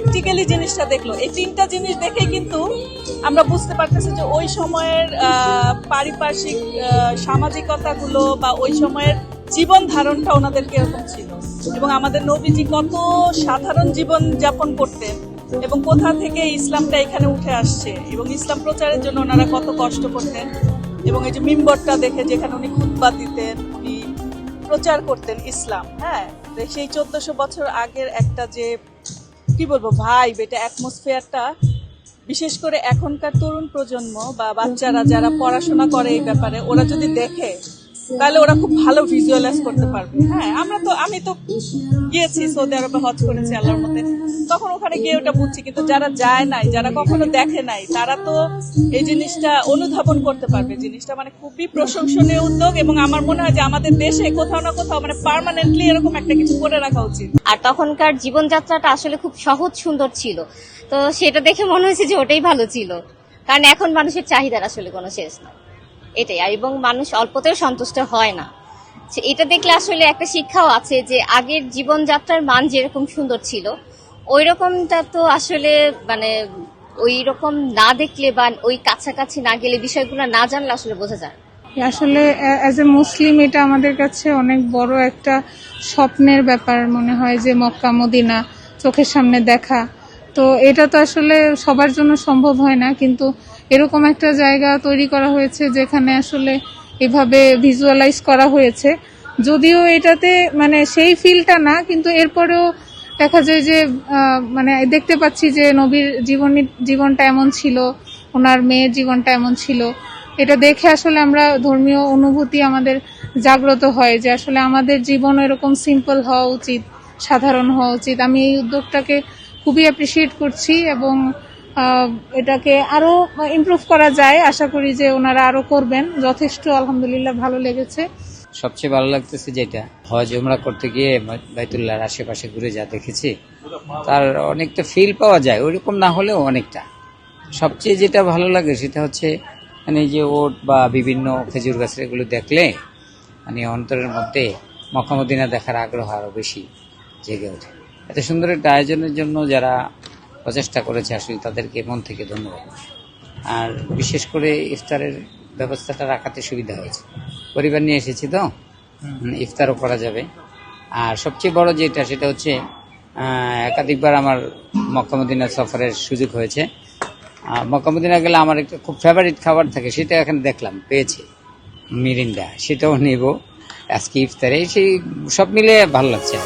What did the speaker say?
Practically জিনিসটা দেখলো। এই তিনটা জিনিস দেখে কিন্তু আমরা বুঝতে পারতেছি যে ওই সময়ের পারিপার্শ্বিক সামাজিকতাগুলো বা ওই সময়ের জীবন ধারণটা ওনাদের কিরকম ছিল, এবং আমাদের নবীজি কত সাধারণ জীবন যাপন করতেন এবং কোথা থেকে ইসলামটা এখানে উঠে আসছে, এবং ইসলাম প্রচারের জন্য ওনারা কত কষ্ট করতেন। এবং এই যে মিম্বরটা দেখে যেখানে উনি খুতবা দিতেন, উনি প্রচার করতেন ইসলাম, হ্যাঁ, সেই 1400 বছর আগের একটা যে কি বলবো ভাইব, এটা অ্যাটমসফিয়ারটা বিশেষ করে এখনকার তরুণ প্রজন্ম বা বাচ্চারা যারা পড়াশোনা করে এই ব্যাপারে, ওরা যদি দেখে তাহলে ওরা খুব ভালো ভিজুয়ালাইজ করতে পারবে। হ্যাঁ, আমি তো গিয়েছি সৌদি আরবে, হজ করেছি আল্লাহর মধ্যে, তখন ওখানে গিয়ে ওটা বুঝছি, কিন্তু যারা যায় নাই, যারা কখনো দেখে নাই, তারা তো এই জিনিসটা অনুধাবন করতে পারবে। জিনিসটা মানে খুবই প্রশংসনীয় উদ্যোগ, এবং আমার মনে হয় যে আমাদের দেশে কোথাও না কোথাও মানে পার্মানেন্টলি এরকম একটা কিছু করে রাখা উচিত। আর তখনকার জীবনযাত্রাটা আসলে খুব সহজ সুন্দর ছিল, তো সেটা দেখে মনে হয়েছে যে ওটাই ভালো ছিল, কারণ এখন মানুষের চাহিদার আসলে কোনো শেষ না, এটাই। আর এবং মানুষ অল্পতেও সন্তুষ্ট হয় না, এটা দেখলে আসলে একটা শিক্ষাও আছে যে আগের জীবনযাত্রার মান যেরকম সুন্দর ছিল ওই রকমটা তো আসলে মানে ওই রকম না দেখলে বা ওই কাছাকাছি না গেলে, বিষয়গুলো না জানলে আসলে বোঝা যায়। আসলে অ্যাজ এ মুসলিম এটা আমাদের কাছে অনেক বড় একটা স্বপ্নের ব্যাপার মনে হয় যে মক্কা মদিনা চোখের সামনে দেখা। তো এটা তো আসলে সবার জন্য সম্ভব হয় না, কিন্তু এরকম একটা জায়গা তৈরি করা হয়েছে যেখানে আসলে এভাবে ভিজুয়ালাইজ করা হয়েছে। যদিও এটাতে মানে সেই ফিলটা না, কিন্তু এরপরেও দেখা যায় যে মানে দেখতে পাচ্ছি যে নবীর জীবনটা এমন ছিল, ওনার মেয়ের জীবনটা এমন ছিল। এটা দেখে আসলে আমরা ধর্মীয় অনুভূতি আমাদের জাগ্রত হয় যে আসলে আমাদের জীবন এরকম সিম্পল হওয়া উচিত, সাধারণ হওয়া উচিত। আমি এই উদ্যোগটাকে খুবই অ্যাপ্রিসিয়েট করছি এবং এটাকে আরো ইমপ্রুভ করা যায়। আশা করি যে ওনারা আরো করবেন। যথেষ্ট আলহামদুলিল্লাহ ভালো লেগেছে। সবচেয়ে ভালো লাগতেছে যেটা হজ উমরা করতে গিয়ে বাইতুল্লাহর আশেপাশে ঘুরে যা দেখেছি, তার অনেকটা ফিল পাওয়া যায়, ওইরকম না হলেও অনেকটা। সবচেয়ে যেটা ভালো লাগে সেটা হচ্ছে মানে যে ওট বা বিভিন্ন খেজুর গাছের এগুলো দেখলে মানে অন্তরের মধ্যে মক্কা মদিনা দেখার আগ্রহ আরো বেশি জেগে ওঠে। এত সুন্দর একটা আয়োজনের জন্য যারা প্রচেষ্টা করেছে আসলে তাদেরকে মন থেকে ধন্যবাদ। আর বিশেষ করে ইফতারের ব্যবস্থাটা রাখাতে সুবিধা হয়েছে, পরিবার নিয়ে এসেছি তো ইফতারও করা যাবে। আর সবচেয়ে বড় যেটা সেটা হচ্ছে একাধিকবার আমার মক্কা মদিনা সফরের সুযোগ হয়েছে। মক্কা মদিনা গেলে আমার একটা খুব ফেভারিট খাবার থাকে, সেটা এখানে দেখলাম পেয়েছি, মিরিন্ডা, সেটাও নেব আজকে ইফতারে। সেই সব মিলে ভালো লাগছে।